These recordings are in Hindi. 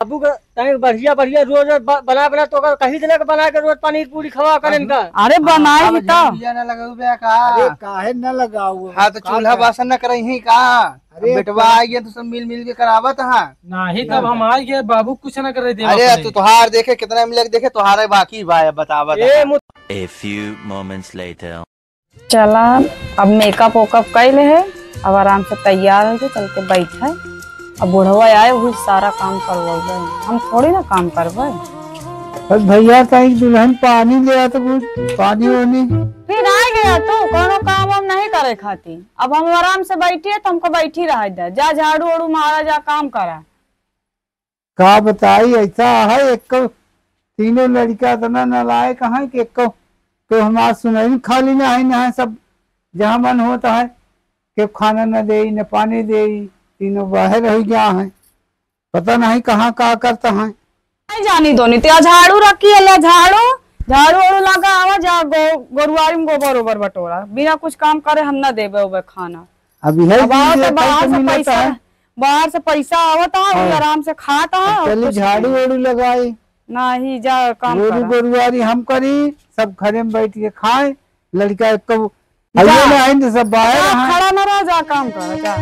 बाबू का बढ़िया बढ़िया रोज बना बना तो कहीं दिन बना के रोज पनीर पूरी खवा कर इनका। अरे बनाई ही तो न लगाऊ काहे न लगाऊ। हाँ तो चूल्हा बासन न करई ही का। बेटवा आई है तो सब मिल मिल के करावत है। नहीं तब हम आ गए बाबू कुछ न कर रहे थे। अरे तो तुहार देखे कितना मिले देखे तुहारे बाकी बा बतावत। A few moments later. चला अब मेकअप वेकअप कैले है, अब आराम से तैयार हो चल के बैठे। अब बुढ़वा आए वही सारा काम करवाए, हम थोड़ी ना काम करवाए। बस भैया कहीं दुल्हन पानी ले तो पानी वानी फिर आ गया तो कोनो काम हम नहीं करे खाती। अब हम आराम से बैठिए तो हमको बैठी रह दे, जा झाड़ू वाड़ू मारा, जा काम करा। का बताई ऐसा है एक तीनों लड़का इतना नालायक है कि एक तो हमारा सुनाई खाली ना है सब जहाँ मन होता है कि खाना न दे न पानी दे, तीनों बाहर रह गया है, पता नहीं कहाँ का करता है। नहीं जानी दोनी तो झाड़ू रखी है, झाड़ू वाड़ू लगा आवा, जा गोरुआरी में गोबर ओबर बटोरा, बिना कुछ काम करे हम न देवे उबे खाना। अभी है बाहर से पैसा आवता है, आराम से खाता है। झाड़ू वाड़ू लगाई नहीं, जा काम गोरुआरी हम करी, सब घरे में बैठ के खाए, लड़का एक सब बाहर खड़ा न रह, जा काम कर जा।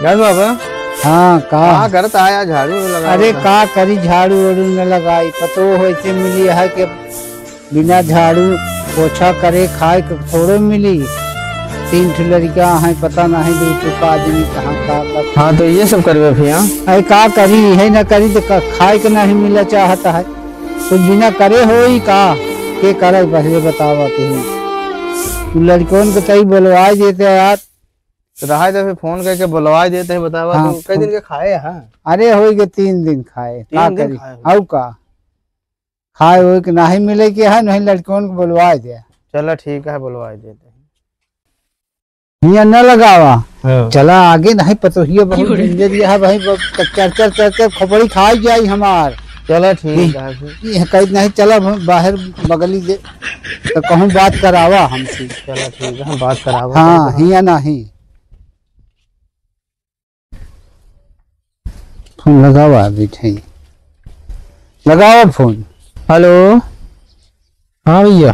बाबा हाँ का करत आया झाड़ू लगा। अरे का करी झाड़ू वाड़ू न लगाई, पतो होते मिली है कि बिना झाड़ू पोछा करे खाए थोड़ो मिली। 3 ठो लड़का है, पता नहीं दूसरे का आदमी कहाँ का। हाँ तो ये सब करवे भैया। अरे का करी है न करी तो खाए के नहीं मिला चाहता है, कुछ बिना करे हो ही का के करे। पहले बतावा तू लड़कों को कई बुलवा देते यार, रहा तो फिर फोन करके बुलवा देते हैं। बतावा हाँ, तो कई दिन के खाए हैं। अरे हो गए 3 दिन खाए, का करी आउ का खाए हो कि नहीं मिले के है, नहीं लड़कों को बुलवा दे। चलो ठीक है बुलवा देते हैं। हिया न लगावा चला आगे नहीं पतो ही बहुत डेंजर है भाई, चर खोपड़ी खाई जाई हमार। चलो ठीक है कहीं नहीं चला बाहर बगली दे तो कहूँ बात करावा हमसे। चलो ठीक है हम बात करावा। हाँ हिया नहीं फोन लगावा बैठे, लगावा फोन। हेलो हाँ भैया।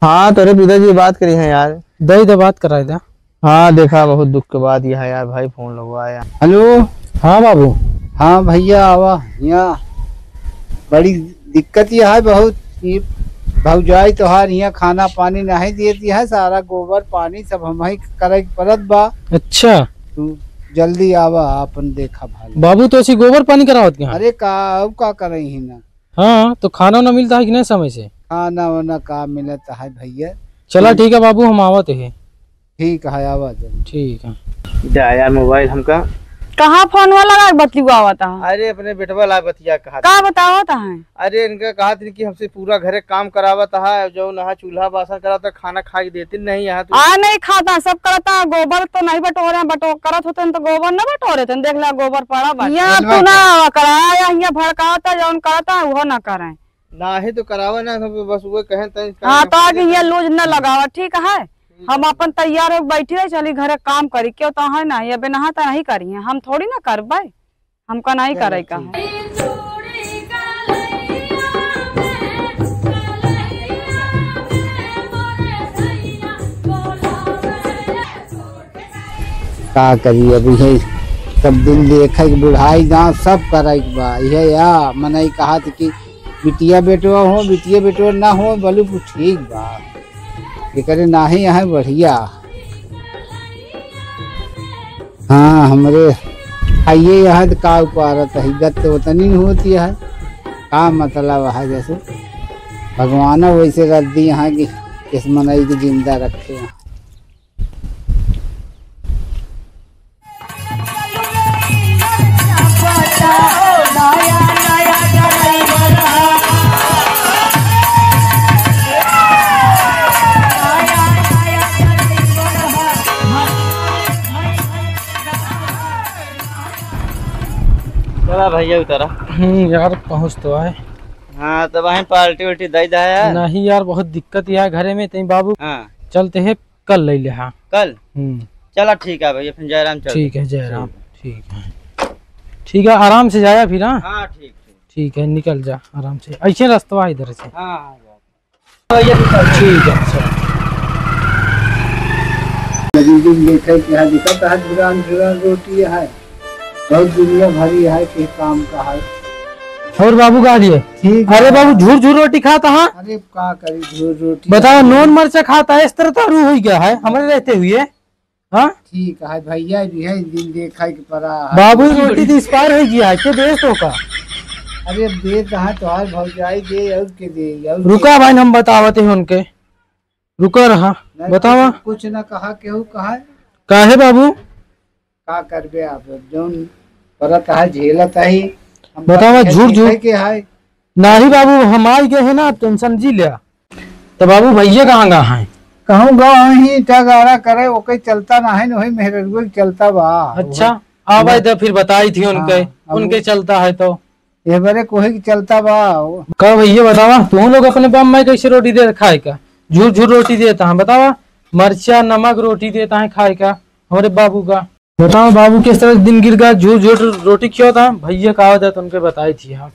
हाँ तेरे पिताजी बात करी है यार। दे बात कराए था। हाँ देखा बहुत दुख के बाद यह है यार, भाई फोन लगवाया। हेलो हाँ बाबू। हाँ भैया आवा, यहाँ बड़ी दिक्कत यह है बहुत, भौजाई तोहार यहाँ खाना पानी नहीं देती है, सारा गोबर पानी सब हम ही करे परत बा। अच्छा तू जल्दी आवा अपन देखा भाई। बाबू तो ऐसी गोबर पानी करावत क्या? अरे का करे ही ना। हाँ तो खाना ना मिलता है कि नहीं समय से? खाना वाना का मिलता है भैया। चला ठीक है बाबू हम आवत है। ठीक है आवा ठीक है। यार मोबाइल हमका कहाँ फोन वाला बतलुआ था? अरे अपने बेटवा ला बतिया कहा का बतावता है? अरे इनका कहा थी कि हमसे पूरा घरे काम करावता है, जो नहा चूल्हा बासन कराता, खाना खाई देते नहीं यहाँ तो नहीं खाता, सब करता। गोबर तो नहीं बटोरे, करत होते तो गोबर न बटोरे थे, देख ला गोबर पड़ा यहाँ तू ना कराया, यहाँ भड़काता जौन करता है वो न करे ना ही तो करावा ना, बस वो कहे। हाँ तो आगे यहाँ लूज न लगावा, ठीक है। हम अपन तैयार हो बैठी रहे, चली घरे काम करी क्यों तो है ना, ये बिना तो नहीं करी है, हम थोड़ी ना करबे, हमका नहीं करे का है। का करी अभी है सब दिन देखे बुढ़ाई गाँव सब करे बा। यह या मन कहा कि बिटिया बेटवा हो, बिटिया बेटवा ना हो, बोलू ठीक बा, ये करे ना ही यहाँ बढ़िया। हाँ हमरे आइए यहाँ तो का उपारत है, गत तो उतनी होती है, का मतलब है जैसे भगवान वैसे कर दी यहाँ की इस मनई की जिंदा रखे हैं। चला भैया उतारा। यार पहुँच तो आए। हाँ तो वहीं पार्टी उल्टी दे दा यार। नहीं यार बहुत दिक्कत है घरे में तई बाबू। हाँ चलते हैं कल ले ले। हाँ कल चला ठीक है भैया फिर जयराम चल। ठीक है जयराम। ठीक है आराम से जाया फिर। हाँ हाँ ठीक ठीक है निकल जा आराम से ऐसे रास्ता इधर से। हाँ ठीक है चल। रोटी है बहुत दुनिया भरी है कि काम का है। और बाबू का लिए ठीक। अरे बाबू झूठ झूठ रोटी खाता। हाँ अरे का करी झूठ रोटी बताओ नॉन मर्चा खाता है इस तरह तारू हो गया है हमारे रहते हुए। हाँ ठीक है भैया भी है दिन देखा के पड़ा है। बाबू रोटी तो एक्सपायर हो गया है के बेस्ट होगा। अरे दे कहा तो हार भौजाई दे और के दे और रुका भाई हम बतावते हैं उनके। रुका रहा बतावा कुछ न कहा केहू कहा काहे बाबू का करबे आप जोन परत है झेलत है। बतावा झूठ झूठ के है नहीं बाबू हम आ गए हैं ना आप टेंशन जी लिया। तो बाबू भैया कहाँ है? कहूँ गाँव ही टगारा करे ओके चलता ना है वही मेहरगुल चलता बा। अच्छा आवाज तो फिर बताई थी उनके। हाँ, उनके चलता है तो ये बरे कोई चलता बा। कब भैया बतावा तुम लोग अपने बम में कैसे रोटी दे खाए का? झूठ झूठ रोटी देता है बतावा मर्चा नमक रोटी देता है खाए का हमारे बाबू का। बताओ बाबू किस तरह दिन गिर गया झूठ झूठ रोटी क्यों था? भैया कहा था तो उनके बताई थी। हाँ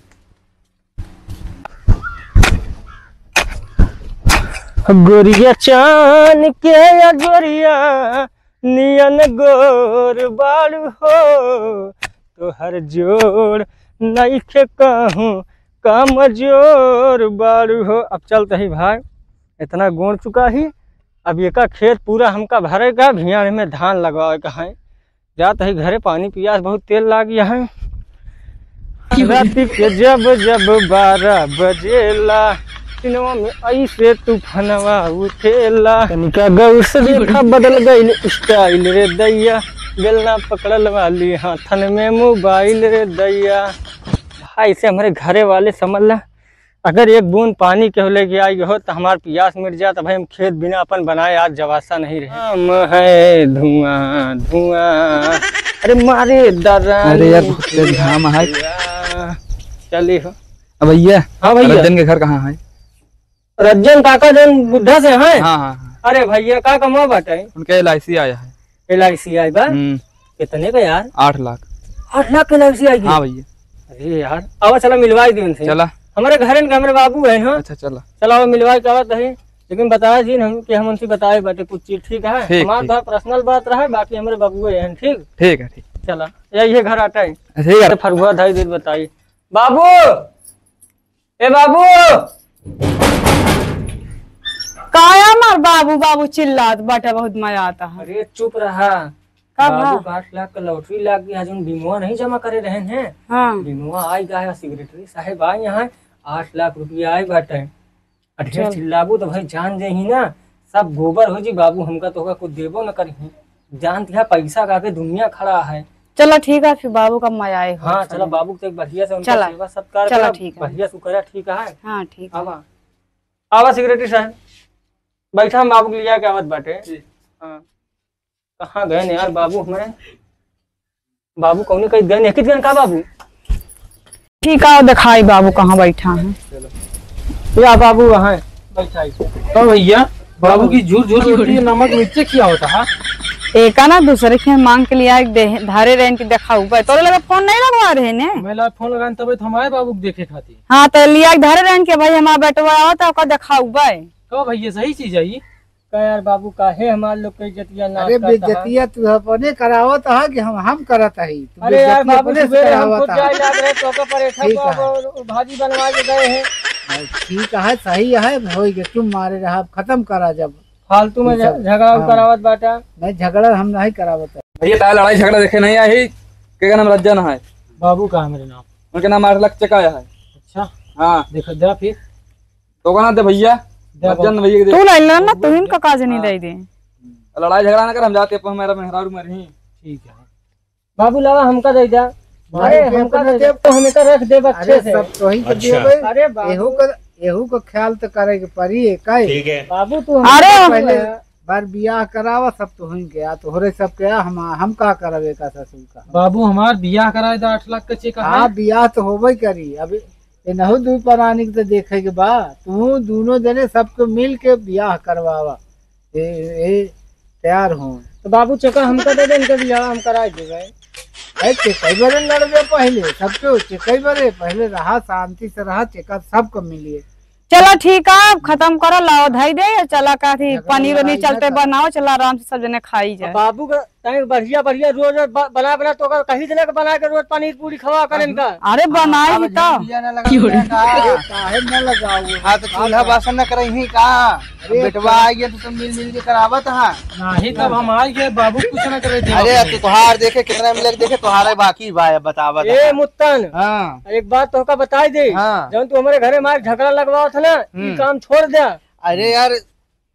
गोरिया चान के या गोरिया नियन गोर बाड़ू हो तो हर जोड़ नहीं खे कहूँ काम जोर बाड़ू हो। अब चलते ही भाई इतना गोड़ चुका ही अब एका खेत पूरा हमका भरेगा भियान में धान लगवाए का है। जाते ही घरे पानी पियास बहुत तेल लाग गया है। रात के जब जब 12 बजेला सिनेमा में ऐसे तूफानवा उठेला कनिका गौर से देखा बदल गई स्टाइल रे दैया बेलना पकड़ल वाली हाथन में मोबाइल रे दैया। भाई से हमारे घरे वाले समझ ला अगर एक बूंद पानी के लेके आई हो तो हमार प्यास मिट जाए तो भाई हम खेत बिना अपन बनाए आज जवासा नहीं रहे। हम है धुआं धुआं अरे मारे दरा अरे यार बहुत घाम है। चलिए हो भैया। हाँ भैया रंजन के घर कहाँ है? रंजन काका जन बुढ़ा से है। हाँ हाँ अरे भैया का कमा बाटे उनके LIC आया है। LIC आई बा कितने का यार? 8 लाख। 8 लाख LIC आई? हाँ भैया। अरे यार अब चला मिलवाई दी उनसे। चला हमारे घर के हमारे बाबू है। हाँ अच्छा चला चला मिलवाई का बात है लेकिन बताया जी हम कि हम उनसे बताए बाटे कुछ चीज ठीक है। हमारा पर्सनल बात रहा बाकी हमारे बाबू है। ठीक ठीक है ठीक। चला यही घर आता है ठीक है फरुआ ढाई देर बताइए बाबू ए बाबू काया मार बाबू बाबू चिल्लात बाटा बहुत मजा आता है। अरे चुप रहा बाबू 8 लाख का लॉटरी लाग गया जो बीमा नहीं जमा करे रहे हैं। हाँ बीमा आई गया सेक्रेटरी साहब आए यहाँ 8 लाख रुपया आए बाटे। ढेर चिल्लाबू तो भाई जान दे ही ना सब गोबर हो जी बाबू हमका तो कुछ देबो न करी जान दिया पैसा का के दुनिया खड़ा है। चलो ठीक है फिर बाबू का मजा आए। हाँ चलो बाबू को एक बढ़िया से उनका चला। सेवा सत्कार चलो करा ठीक है। बढ़िया से करा ठीक है। हाँ ठीक है। आवा आवा सेक्रेटरी साहब बैठा हम बाबू के लिए क्या बात बाटे। हाँ कहाँ गए न यार बाबू हमारे बाबू कौन कहीं गए नहीं गए का बाबू? ठीक है दिखाई बाबू कहाँ बैठा है। या बाबू वहाँ बैठा है। तो भैया बाबू की झूठ झूठ रोटी नमक मिर्ची क्या होता है? एक ना दूसरे के मांग के लिए धारे रहन की देखा हुआ तो लगा फोन नहीं लगवा रहे ने। मैं फोन लगान तब हमारे बाबू को देखे खाती। हाँ तो लिया धारे रहन के भाई हमारा बेटवा आवता ओका देखा हुआ है। तो भैया सही चीज है ये का यार बाबू काहे हमारे लोग के इज्जतिया ना अरे बेइज्जतिया तू अपने करावत है कि हम करत है। अरे यार बाबू सवेरे हम खुद जाए लाग रहे तो परेठा को भाजी बनवा के गए हैं। ठीक है सही है हो गया तुम मारे रहा खत्म करा जब फालतू में झगड़ा करावत बाटा। नहीं झगड़ा हम नहीं करावत है भैया लड़ाई झगड़ा देखे नहीं आई के नाम रंजन है। बाबू का है मेरे नाम उनके नाम 8 लाख चकाया है। अच्छा हाँ देखो दे फिर तो कहाँ दे भैया रंजन भैया तू नहीं लेना तू इनका काज नहीं दे दे। लड़ाई झगड़ा ना कर हम जाते मेरा मेहरारू मरी। ठीक है बाबू लावा हमका दे जा। अरे हमका दे तो हमें का रख दे अच्छे से सब तो ही कर देबे। अरे एहू का ख्याल तो करे के पड़ी है। ठीक है बाबू तू अरे पहले बार बियाह करावा सब तो हुई गया तो होरे सब क्या हम का करवे का ससुर का। बाबू हमार बियाह कराए 8 लाख का चेक। हाँ बियाह तो होबे करी अब नहु दू प्राणी के तो देखे के बा, तू दोनों जने सबको मिल के ब्याह करवावा। ए तैयार हो तो बाबू चेका हमका दे दे, इनके बियाह हम करा देवे। चेकई बरे लड़बे पहले सबको, चेकई बरे पहले रहा शांति से रहा, चेका सबको मिलिए। चलो ठीक है, खत्म करो, लाओ धाई दे, चला का थी पनीर वनीर चलते बनाओ, चला आराम से सब जने खाई जाए। बाबू का बढ़िया बढ़िया रोज बना बना तो कहीं जने का बना के रोज पनीर पूरी खवा कर इनका। अरे बनाए ही तो काहे न लगाओ। हाँ तो चूल्हा बासन न करही का, बेटवा आ गया तो सब मिल मिल के करावत हाँ। नहीं तब हम आ गए, बाबू कुछ न करे थे। अरे तुहार देखे कितना मिलक देखे, तुहारे बाकी भाई बतावत। ए मुत्तन, हाँ एक बात तो का बताई दे। हाँ। जब तू हमारे घरे मार झगड़ा लगवाओ था ना, ये काम छोड़ दे। अरे यार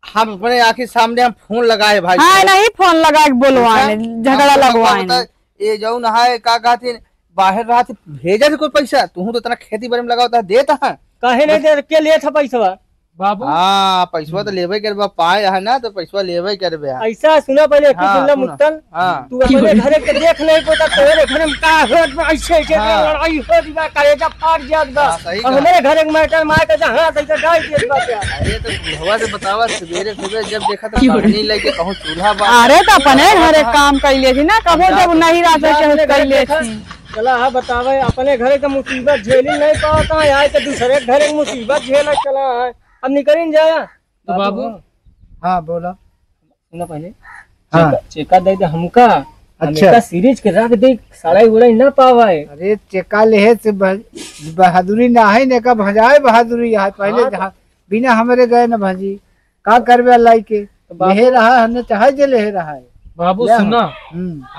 हम अपने आखिर सामने हम फोन लगाए भाई। हाँ नहीं फोन लगा के बोलवाए, झगड़ा लगवाए। ये जो नहाए का कहते बाहर रहा थे, भेजा थे कोई पैसा, तू तो इतना खेती बाड़ी में लगाता देता है, काहे नहीं दे के लिए था पैसा बाबू? हाँ पैसा तो लेवे करबा, पाए है ना तो पैसा लेवे करबे। ऐसा सुना पहले हाँ, सुन ले मुत्तन, हाँ। तू अपने घरे के देख नहीं पता, तेरे घरे में का होत बा, ऐसे ऐसे लड़ाई हो दिबा, कलेजा फाट जात बा। और हमारे घरे के मैटर मार के जहां तक डाल दिए बा। अरे तो हवा से बतावा, सवेरे सवेरे जब देखा तो नहीं लगे कहूं चूल्हा बा। अरे तो अपने घरे काम कैले थी ना, कबो जब नहीं रहा कैले थी। चला हाँ बतावे, अपने घरे के मुसीबत झेली नहीं पाता है, आए के दूसरे घरे की मुसीबत झेला चला है। अब निकल जाया तो बाबू। हाँ बोला। सुना पहले, हाँ। चेका दे दे हमका। अच्छा सीरीज के रख दे, सड़ाई उड़ाई ना पावे। अरे चेका ले से बहादुरी ना है, ने का भजाए बहादुरी है पहले जहाँ बिना हमारे गए न भाजी का करबे लाई के ले रहा है, हमने चाहे जे ले रहा है। बाबू सुना,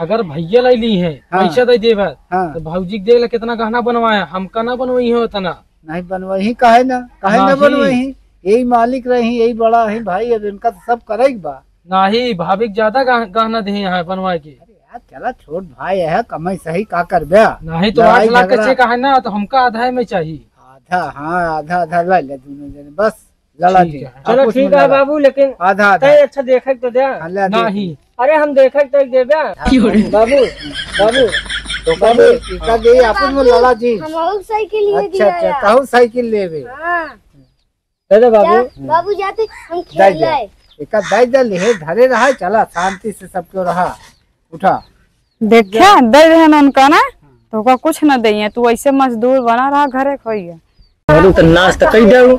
अगर भैया लाई ली है पैसा दे देवा, तो भाऊजी देख ले कितना गहना बनवाया, हमका ना बनवाई हो तना। नहीं बनवाही काहे ना, काहे ना बनवाही, यही मालिक रही, यही बड़ा है भाई, अब इनका तो सब करेगा बा। नहीं भाभी ज्यादा गहना दे यहाँ बनवा के। अरे यार चला छोट भाई है, कमाई सही का कर बे। नहीं तो 8 लाख का चेक है ना, तो हमका आधा में चाहिए। आधा? हाँ आधा आधा ला ले दोनों जने, बस लड़ा ठीक है। चलो ठीक है बाबू, लेकिन आधा आधा अच्छा देखे तो दे। नहीं अरे हम देखे तो दे बाबू बाबू तो बाबू टीका दे आपन में लड़ा जी। हम साइकिल लिए अच्छा अच्छा कहूँ साइकिल लेवे। हाँ दे बाबू। बाबू जाते हम खेल लाए। एक दाई दे ले धरे रहा, चला शांति से सबको रहा। उठा देखिया दे रहे उनका ना, तो का कुछ न दे, तू ऐसे मजदूर बना रहा घरे खोइए। तो नाश्ता कर दे,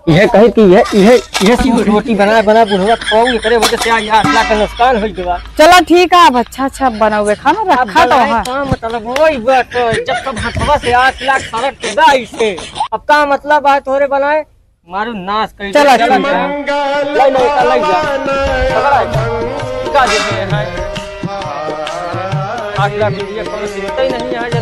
यह कहे कि यह रोटी बना बना बुढ़वा खाओ करे वजह से 8 लाख का नुकसान हो गया। चलो ठीक है, अब अच्छा बनाओगे खाना रखा तो है। का मतलब वही बात, जब तक हथवा से 8 लाख सड़क के दाई से, अब का मतलब है तोरे बनाए मारू नाश कर। चलो लाई जा का देते हैं 8 लाख रुपया, कोई चिंता ही नहीं है।